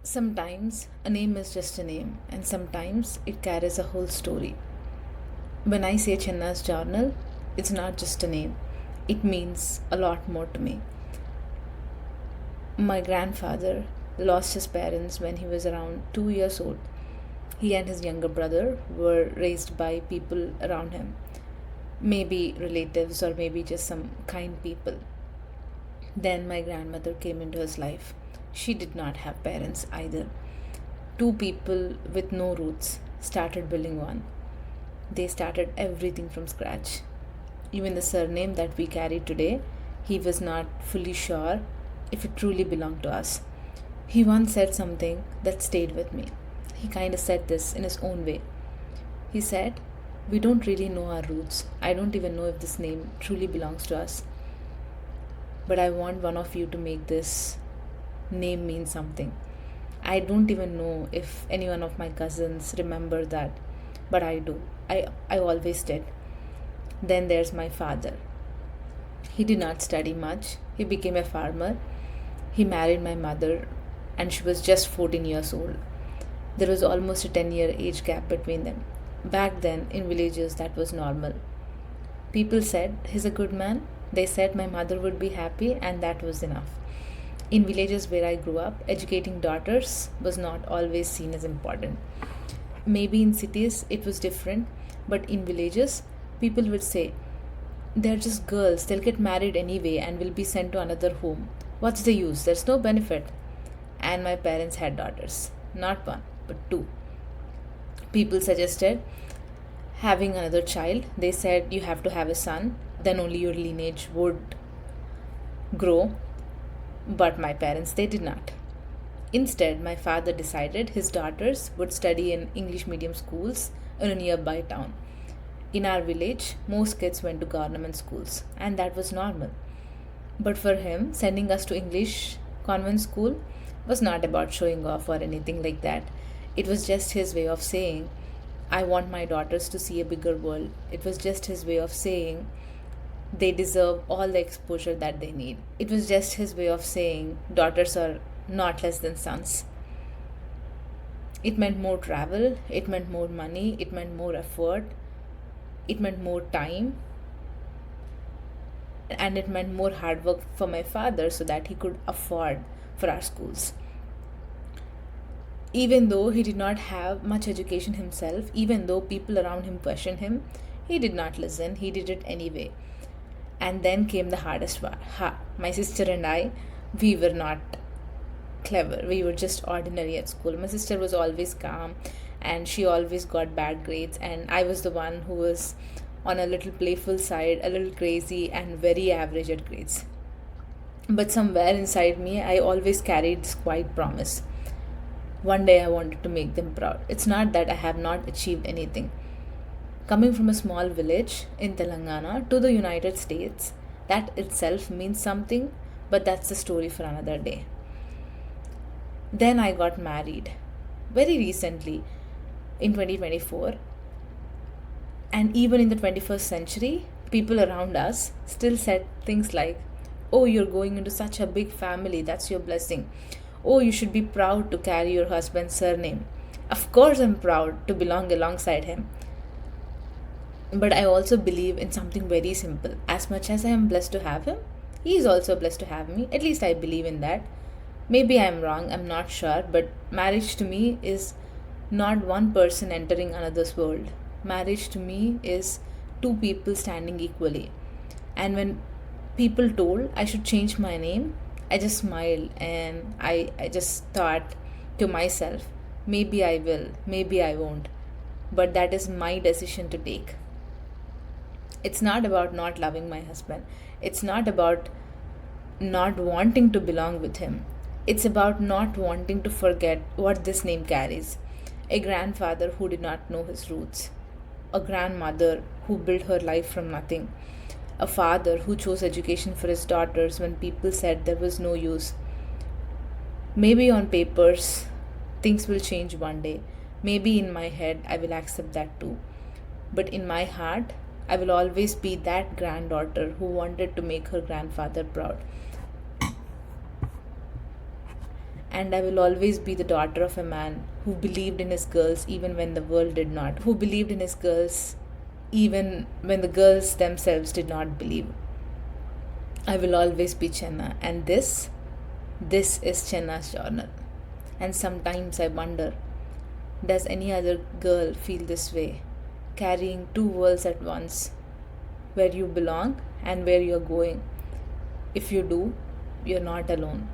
Sometimes a name is just a name, and sometimes it carries a whole story. When I say Chenna's journal, it's not just a name, it means a lot more to me. My grandfather lost his parents when he was around 2 years old. He and his younger brother were raised by people around him, maybe relatives or maybe just some kind people. Then my grandmother came into his life. She did not have parents either. Two people with no roots started building one. They started everything from scratch. Even the surname that we carry today, he was not fully sure if it truly belonged to us. He once said something that stayed with me. He kind of said this in his own way. He said, "We don't really know our roots. I don't even know if this name truly belongs to us. But I want one of you to make this name mean something. I don't even know if any one of my cousins remember that, but I do. I always did." Then there's my father. He did not study much. He became a farmer. He married my mother, and she was just 14 years old. There was almost a 10-year age gap between them. Back then, in villages, that was normal. People said, "He's a good man." They said my mother would be happy, and that was enough. In villages where I grew up, educating daughters was not always seen as important. Maybe in cities it was different, but in villages, people would say, "They're just girls, they'll get married anyway and will be sent to another home. What's the use? There's no benefit." And my parents had daughters. Not one, but two. People suggested having another child. They said you have to have a son, then only your lineage would grow. But my parents, they did not. Instead, my father decided his daughters would study in English medium schools in a nearby town. In our village, most kids went to government schools, and that was normal. But for him, sending us to English convent school was not about showing off or anything like that. It was just his way of saying, "I want my daughters to see a bigger world." It was just his way of saying, they deserve all the exposure that they need. It was just his way of saying, daughters are not less than sons. It meant more travel, it meant more money, it meant more effort, it meant more time, and it meant more hard work for my father so that he could afford for our schools. Even though he did not have much education himself, even though people around him questioned him, he did not listen, he did it anyway. And then came the hardest part. My sister and I, we were not clever. We were just ordinary at school. My sister was always calm and she always got bad grades, and I was the one who was on a little playful side, a little crazy, and very average at grades. But somewhere inside me, I always carried this quiet promise. One day I wanted to make them proud. It's not that I have not achieved anything. Coming from a small village in Telangana to the United States, that itself means something, but that's the story for another day. Then I got married very recently in 2024, and even in the 21st century, people around us still said things like, "Oh, you're going into such a big family, that's your blessing. Oh, you should be proud to carry your husband's surname." Of course, I'm proud to belong alongside him. But I also believe in something very simple. As much as I am blessed to have him, he is also blessed to have me. At least I believe in that. Maybe I'm wrong, I'm not sure, but marriage to me is not one person entering another's world. Marriage to me is two people standing equally. And when people told I should change my name, I just smiled and I just thought to myself, maybe I will, maybe I won't. But that is my decision to take. It's not about not loving my husband. It's not about not wanting to belong with him. It's about not wanting to forget what this name carries. A grandfather who did not know his roots. A grandmother who built her life from nothing. A father who chose education for his daughters when people said there was no use. Maybe on papers, things will change one day. Maybe in my head, I will accept that too. But in my heart, I will always be that granddaughter who wanted to make her grandfather proud. And I will always be the daughter of a man who believed in his girls even when the world did not, who believed in his girls even when the girls themselves did not believe. I will always be Chenna, and this is Chenna's journal. And sometimes I wonder, does any other girl feel this way, carrying two worlds at once, where you belong and where you're going? If you do, you're not alone.